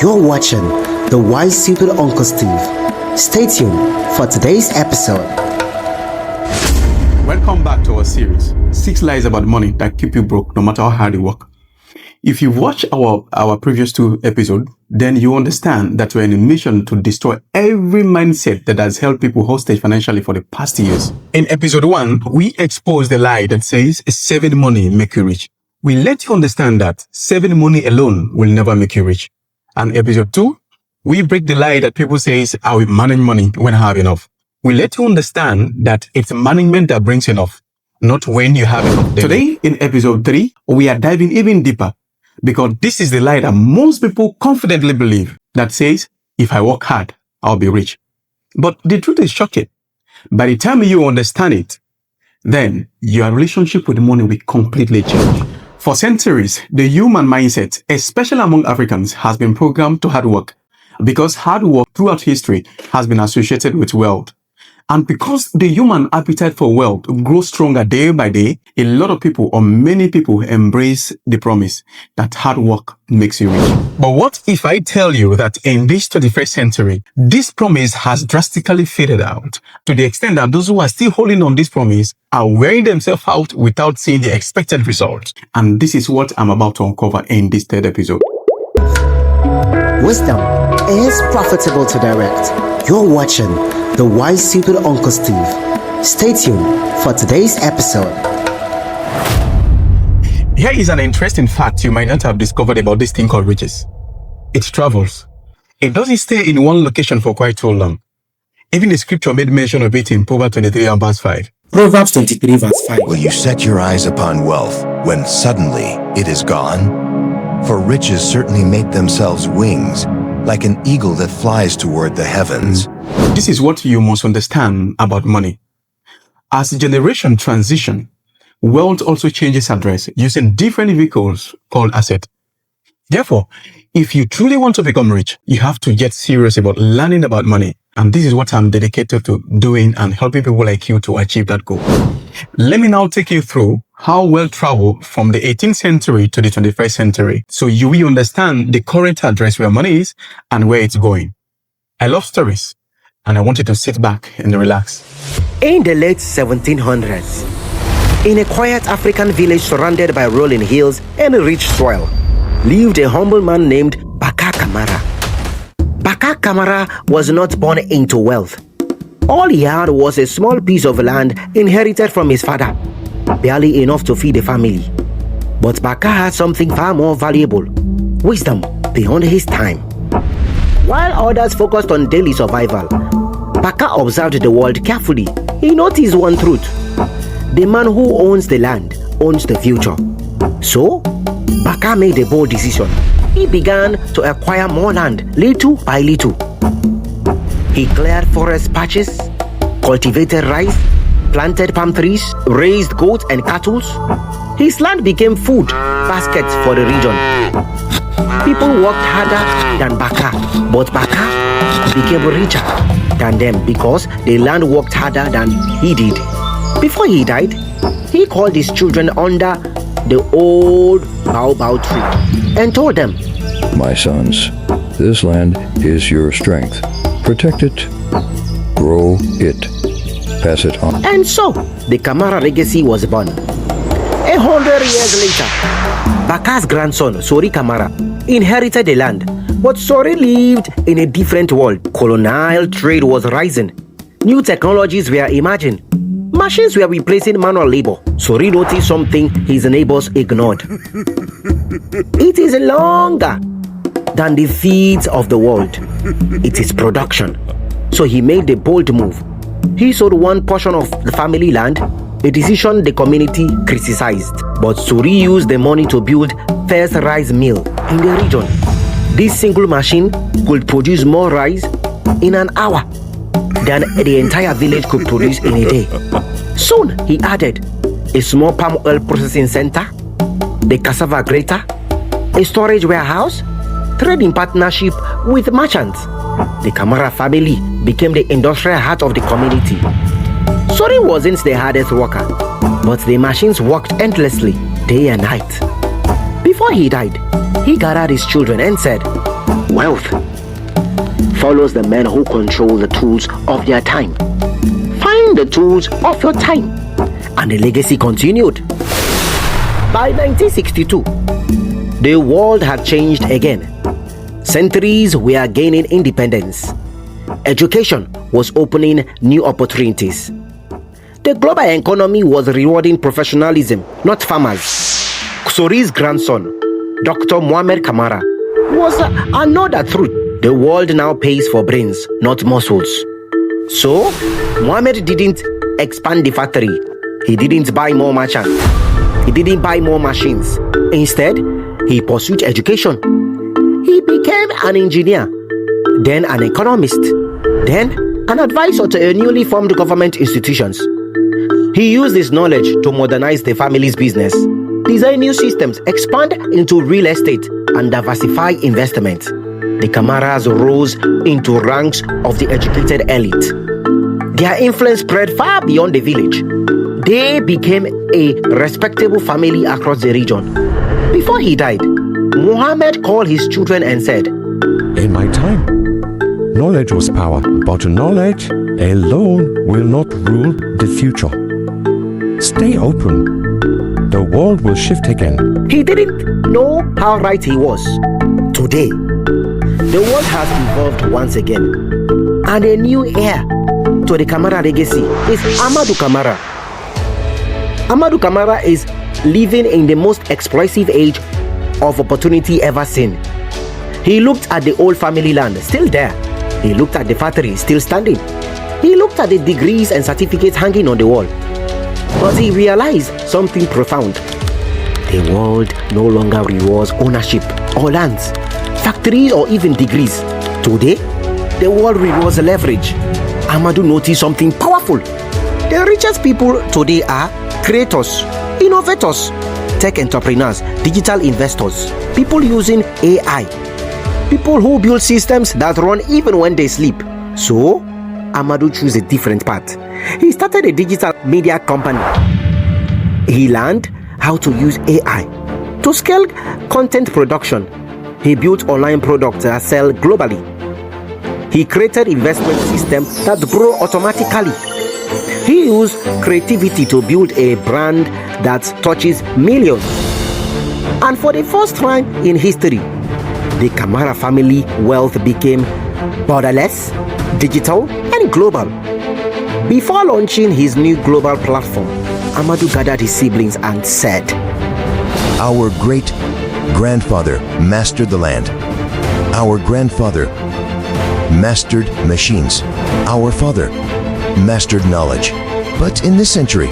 You're watching The Wise Stupid Uncle Steve. Stay tuned for today's episode. Welcome back to our series, 6 Lies About Money That Keep You Broke No Matter How hard you work. If you've watched our previous 2 episodes, then you understand that we're in a mission to destroy every mindset that has held people hostage financially for the past years. In episode 1, we exposed the lie that says saving money make you rich. We let you understand that saving money alone will never make you rich. And episode 2, we break the lie that people says, I will manage money when I have enough. We let you understand that it's management that brings enough, not when you have enough. Today, in episode 3, we are diving even deeper because this is the lie that most people confidently believe that says, if I work hard, I'll be rich. But the truth is shocking. By the time you understand it, then your relationship with money will completely change. For centuries, the human mindset, especially among Africans, has been programmed to hard work because hard work throughout history has been associated with wealth. And because the human appetite for wealth grows stronger day by day, a lot of people or many people embrace the promise that hard work makes you rich. But what if I tell you that in this 21st century, this promise has drastically faded out to the extent that those who are still holding on this promise are wearing themselves out without seeing the expected results? And this is what I'm about to uncover in this 3rd episode. Wisdom is profitable to direct. You're watching The Wise Stupid Uncle Steve. Stay tuned for today's episode. Here is an interesting fact you might not have discovered about this thing called riches. It travels. It doesn't stay in one location for quite too long. Even the scripture made mention of it in Proverbs 23 and verse 5. Proverbs 23 verse 5. Will you set your eyes upon wealth when suddenly it is gone? For riches certainly make themselves wings, like an eagle that flies toward the heavens. This is what you must understand about money. As generation transition, wealth also changes address using different vehicles called asset. Therefore, if you truly want to become rich, you have to get serious about learning about money. And this is what I'm dedicated to doing and helping people like you to achieve that goal. Let me now take you through how wealth traveled from the 18th century to the 21st century, so you will understand the current address where money is and where it's going. I love stories, and I want you to sit back and relax. In the late 1700s, in a quiet African village surrounded by rolling hills and rich soil, lived a humble man named Baka Kamara. Baka Kamara was not born into wealth. All he had was a small piece of land inherited from his father, barely enough to feed the family. But Baka had something far more valuable: wisdom beyond his time. While others focused on daily survival, Baka observed the world carefully. He noticed one truth: the man who owns the land owns the future. So, Baka made a bold decision. He began to acquire more land little by little. He cleared forest patches, cultivated rice, planted palm trees, raised goats and cattle. His land became food baskets for the region. People worked harder than Baka, but Baka became richer than them because the land worked harder than he did. Before he died, he called his children under the old baobab tree and told them, "My sons, this land is your strength. Protect it, grow it, pass it on." And so, the Kamara legacy was born. 100 years later, Baka's grandson, Sori Kamara, inherited the land. But Sori lived in a different world. Colonial trade was rising. New technologies were emerging. Machines were replacing manual labor. Sori noticed something his neighbors ignored. It is longer than the feet of the world. It is production. So he made a bold move. He sold one portion of the family land, a decision the community criticized. But Sori used the money to build first rice mill in the region. This single machine could produce more rice in an hour than the entire village could produce in a day. Soon, he added a small palm oil processing center, the cassava grater, a storage warehouse, trading partnership with merchants. The Kamara family became the industrial heart of the community. Sori wasn't the hardest worker, but the machines worked endlessly, day and night. Before he died, he gathered his children and said, Wealth follows the men who control the tools of their time. Find the tools of your time. And the legacy continued. By 1962, the world had changed again. Centuries were gaining independence. Education was opening new opportunities. The global economy was rewarding professionalism, not farmers. Kusori's grandson, Dr. Mohamed Kamara, was another truth. The world now pays for brains, not muscles. So, Mohamed didn't expand the factory. He didn't buy more merchants. He didn't buy more machines. Instead, he pursued education. He became an engineer, then an economist, then an advisor to a newly formed government institutions. He used his knowledge to modernize the family's business, design new systems, expand into real estate, and diversify investment. The Kamaras rose into ranks of the educated elite. Their influence spread far beyond the village. They became a respectable family across the region. Before he died, Muhammad called his children and said, "In my time, knowledge was power, but knowledge alone will not rule the future. Stay open. The world will shift again." He didn't know how right he was. Today, the world has evolved once again, and a new heir to the Kamara legacy is Amadou Kamara. Amadou Kamara is living in the most explosive age of opportunity ever seen. He looked at the old family land, still there. He looked at the factory, still standing. He looked at the degrees and certificates hanging on the wall. But he realized something profound. The world no longer rewards ownership or lands, factories, or even degrees. Today, the world rewards leverage. Amadou noticed something powerful. The richest people today are creators, innovators, tech entrepreneurs, digital investors, people using AI, people who build systems that run even when they sleep. So, Amadou chose a different path. He started a digital media company. He learned how to use AI to scale content production. He built online products that sell globally. He created investment systems that grow automatically. He used creativity to build a brand that touches millions. And for the first time in history, the Kamara family wealth became borderless, digital, and global. Before launching his new global platform, Amadou gathered his siblings and said, Our great-grandfather mastered the land. Our grandfather mastered machines. Our father mastered knowledge. But in this century,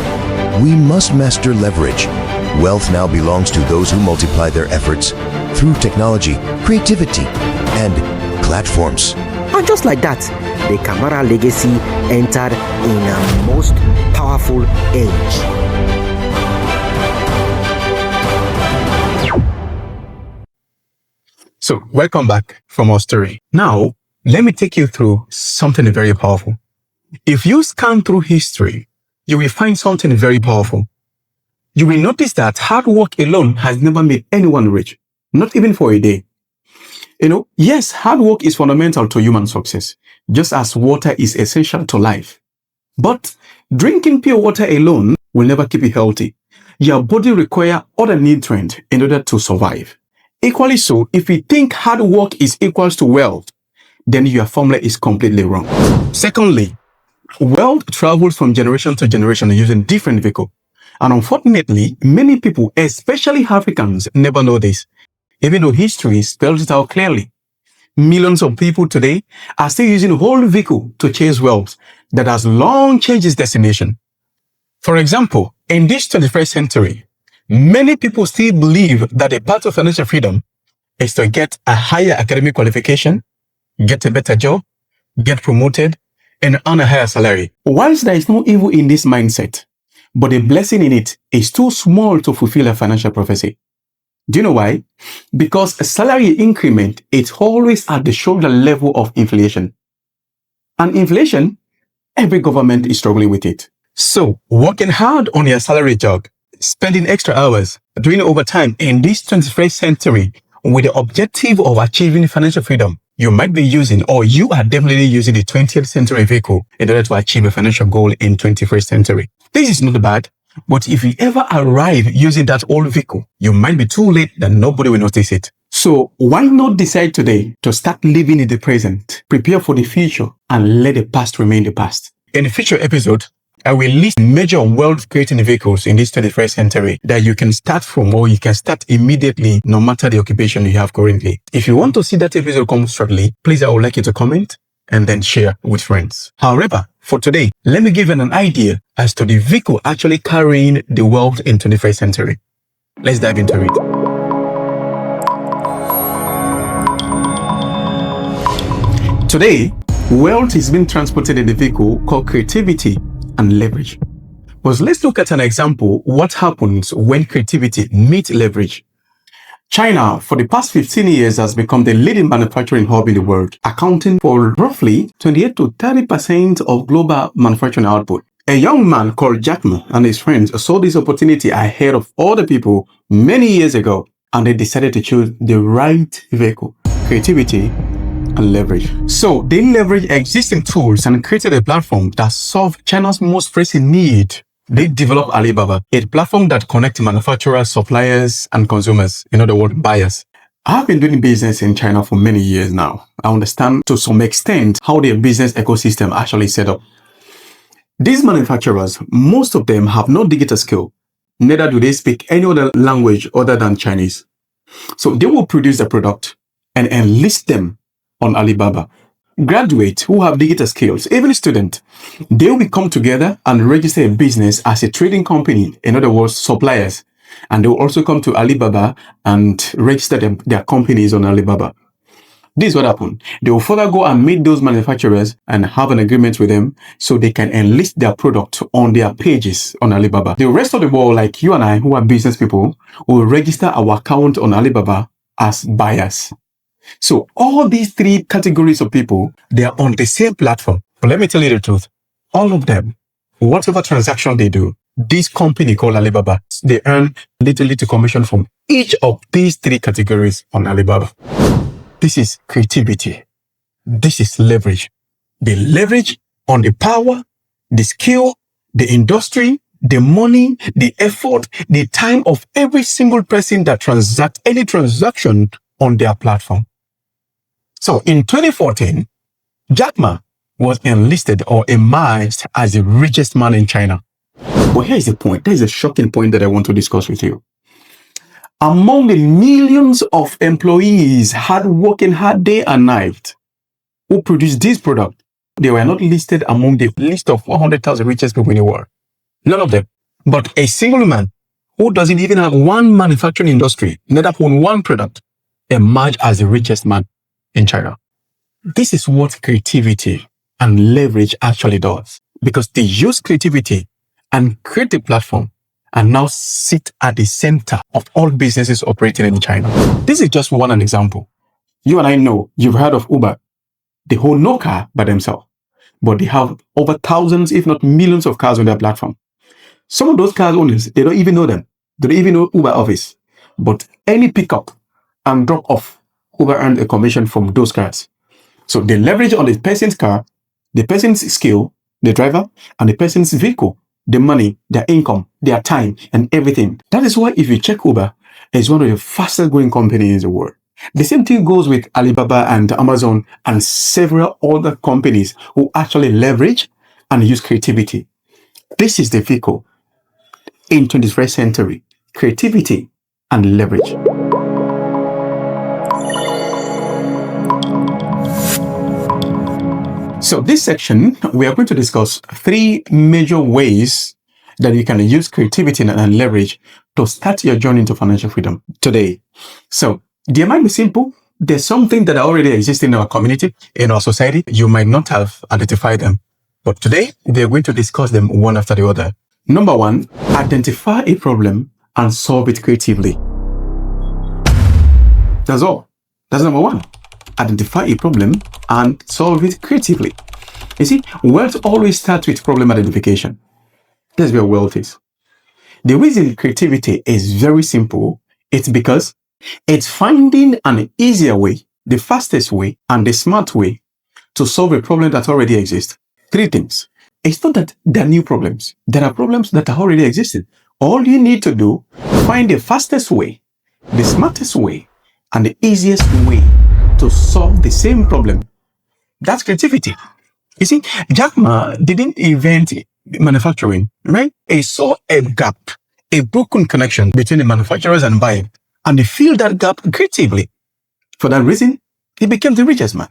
we must master leverage. Wealth now belongs to those who multiply their efforts through technology, creativity, and platforms. And just like that, the Kamara legacy entered in a most powerful age. So, welcome back from our story. Now, let me take you through something very powerful. If you scan through history, you will find something very powerful. You will notice that hard work alone has never made anyone rich, not even for a day. Yes, hard work is fundamental to human success, just as water is essential to life. But drinking pure water alone will never keep you healthy. Your body requires other nutrients in order to survive. Equally so, if you think hard work is equals to wealth, then your formula is completely wrong. Secondly, wealth travels from generation to generation using different vehicles. And unfortunately, many people, especially Africans, never know this, even though history spells it out clearly. Millions of people today are still using whole vehicle to chase wealth that has long changed its destination. For example, in this 21st century, many people still believe that the path to financial freedom is to get a higher academic qualification, get a better job, get promoted, and earn a higher salary. Whilst there is no evil in this mindset, but the blessing in it is too small to fulfill a financial prophecy. Do you know why? Because a salary increment is always at the shoulder level of inflation. And inflation, every government is struggling with it. So, working hard on your salary jog, spending extra hours, doing overtime in this 21st century with the objective of achieving financial freedom, you might be using, or you are definitely using the 20th century vehicle in order to achieve a financial goal in 21st century. This is not bad, but if you ever arrive using that old vehicle, you might be too late that nobody will notice it. So why not decide today to start living in the present, prepare for the future, and let the past remain the past? In a future episode, I will list major wealth-creating vehicles in this 21st century that you can start from, or you can start immediately, no matter the occupation you have currently. If you want to see that episode come shortly, please, I would like you to comment and then share with friends. However, for today, let me give you an idea as to the vehicle actually carrying the wealth in 21st century. Let's dive into it. Today, wealth is being transported in a vehicle called creativity and leverage. But let's look at an example what happens when creativity meets leverage. China, for the past 15 years, has become the leading manufacturing hub in the world, accounting for roughly 28 to 30% of global manufacturing output. A young man called Jack Ma and his friends saw this opportunity ahead of other people many years ago, and they decided to choose the right vehicle, creativity and leverage. So they leveraged existing tools and created a platform that solved China's most pressing need. They developed Alibaba, a platform that connects manufacturers, suppliers, and consumers, in other words, buyers. I've been doing business in China for many years now. I understand to some extent how their business ecosystem actually set up. These manufacturers, most of them have no digital skill. Neither do they speak any other language other than Chinese. So they will produce the product and enlist them on Alibaba. Graduates who have digital skills, even students, they will come together and register a business as a trading company, in other words, suppliers. And they will also come to Alibaba and register their companies on Alibaba. This is what happened. They will further go and meet those manufacturers and have an agreement with them so they can enlist their product on their pages on Alibaba. The rest of the world, like you and I, who are business people, will register our account on Alibaba as buyers. So all these three categories of people, they are on the same platform. But let me tell you the truth. All of them, whatever transaction they do, this company called Alibaba, they earn little commission from each of these three categories on Alibaba. This is creativity. This is leverage. They leverage on the power, the skill, the industry, the money, the effort, the time of every single person that transacts any transaction on their platform. So in 2014, Jack Ma was enlisted or emerged as the richest man in China. But here's the point. There's a shocking point that I want to discuss with you. Among the millions of employees working hard day and night who produced this product, they were not listed among the list of 100,000 richest people in the world. None of them. But a single man who doesn't even have one manufacturing industry, neither own one product, emerged as the richest man in China. This is what creativity and leverage actually does, because they use creativity and create a platform and now sit at the center of all businesses operating in China. This is just one example. You and I know, you've heard of Uber. They hold no car by themselves, but they have over thousands, if not millions of cars on their platform. Some of those car owners, they don't even know them. They don't even know Uber office. But any pickup and drop off, Uber earned a commission from those cars. So they leverage on the person's car, the person's skill, the driver, and the person's vehicle, the money, their income, their time, and everything. That is why if you check Uber, it's one of the fastest growing companies in the world. The same thing goes with Alibaba and Amazon and several other companies who actually leverage and use creativity. This is the vehicle in 21st century, creativity and leverage. So this section, we are going to discuss three major ways that you can use creativity and leverage to start your journey into financial freedom today. So they might be simple. There's something that already exists in our community, in our society. You might not have identified them. But today, we are going to discuss them one after the other. Number one, identify a problem and solve it creatively. That's all. That's number one. Identify a problem and solve it creatively. You see, wealth always starts with problem identification. That's where wealth is. The reason creativity is very simple, it's because It's finding an easier way, the fastest way, and the smart way to solve a problem that already exists. Three things. It's not that there are new problems. There are problems that are already existing. All you need to do, find the fastest way, the smartest way, and the easiest way to solve the same problem. That's creativity. You see, Jack Ma didn't invent manufacturing, right? He saw a gap, a broken connection between the manufacturers and buyer, and he filled that gap creatively. For that reason, he became the richest man.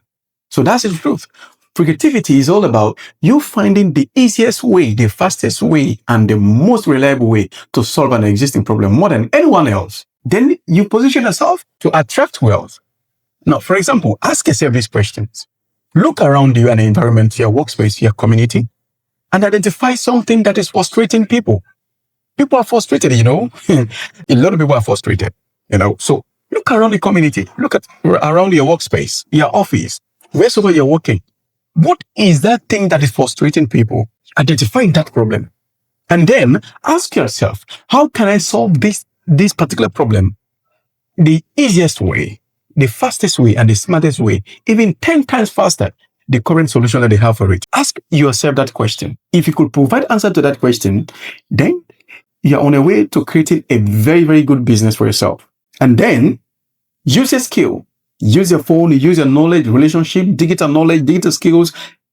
So that's the truth. Creativity is all about you finding the easiest way, the fastest way, and the most reliable way to solve an existing problem more than anyone else. Then you position yourself to attract wealth. Now, for example, ask yourself these questions. Look around you and the environment, your workspace, your community, and identify something that is frustrating people. People are frustrated, A lot of people are frustrated, So look around the community. Look around your workspace, your office, wherever you're working. What is that thing that is frustrating people? Identify that problem. And then ask yourself, how can I solve this particular problem? The easiest way, the fastest way, and the smartest way, even 10 times faster, the current solution that they have for it. Ask yourself that question. If you could provide answer to that question, then you're on a way to creating a very, very good business for yourself. And then use a skill. Use your phone, use your knowledge, relationship, digital knowledge, digital skills,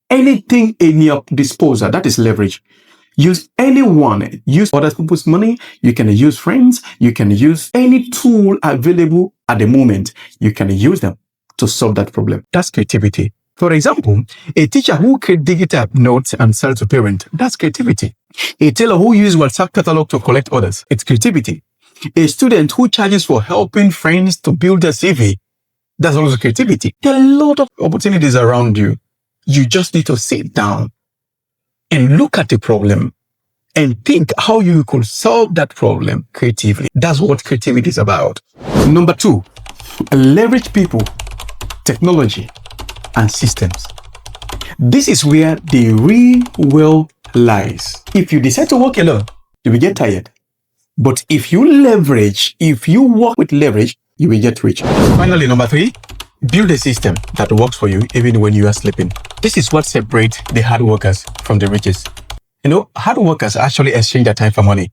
anything in your disposal. That is leverage. Use anyone. Use other people's money. You can use friends. You can use any tool available at the moment. You can use them to solve that problem. That's creativity. For example, a teacher who creates digital notes and sell to parents. That's creativity. A tailor who uses WhatsApp catalog to collect orders. It's creativity. A student who charges for helping friends to build their CV. That's also creativity. There are a lot of opportunities around you. You just need to sit down and look at the problem and think how you could solve that problem creatively. That's what creativity is about. Number 2, leverage people, technology, and systems. This is where the real wealth lies. If you decide to work alone, you will get tired. But if you work with leverage, you will get rich. Finally, number 3, build a system that works for you even when you are sleeping. This is what separates the hard workers from the richest. Hard workers actually exchange their time for money,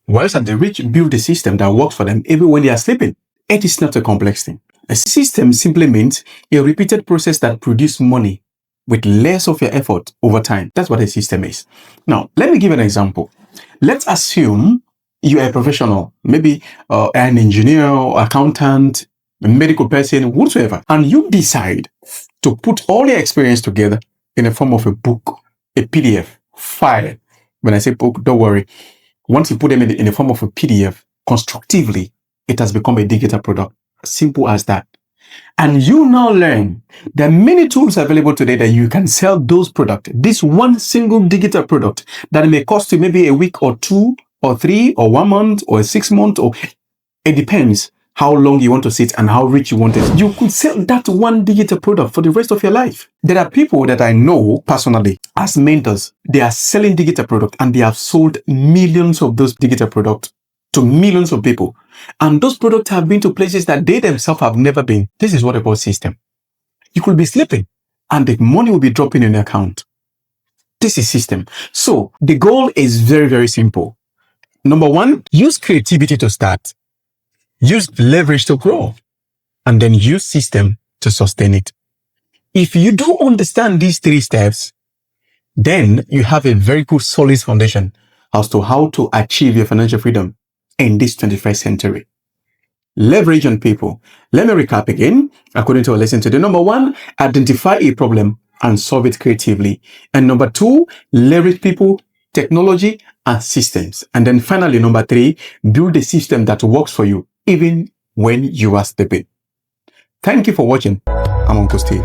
whilst the rich build a system that works for them even when they are sleeping. It is not a complex thing. A system simply means a repeated process that produces money with less of your effort over time. That's what a system is. Now, let me give an example. Let's assume you are a professional, maybe an engineer, accountant, a medical person, whatsoever, and you decide to put all your experience together in the form of a book, a PDF, file. When I say book, don't worry. Once you put them in the form of a PDF, constructively, it has become a digital product. Simple as that. And you now learn there are many tools available today that you can sell those products. This one single digital product that may cost you maybe a week or 2 or 3 or 1 month or 6 months, or it depends how long you want to sit and how rich you want it. You could sell that one digital product for the rest of your life. There are people that I know personally as mentors. They are selling digital products and they have sold millions of those digital products to millions of people. And those products have been to places that they themselves have never been. This is what I call system. You could be sleeping and the money will be dropping in your account. This is system. So the goal is very, very simple. Number 1, use creativity to start. Use leverage to grow. And then use system to sustain it. If you do understand these 3 steps, then you have a very good solid foundation as to how to achieve your financial freedom in this 21st century. Leverage on people. Let me recap again. According to our lesson today, number 1, identify a problem and solve it creatively. And number 2, leverage people, technology, and systems. And then finally, number 3, build a system that works for you even when you are sleeping. Thank you for watching. I'm Uncle Steve.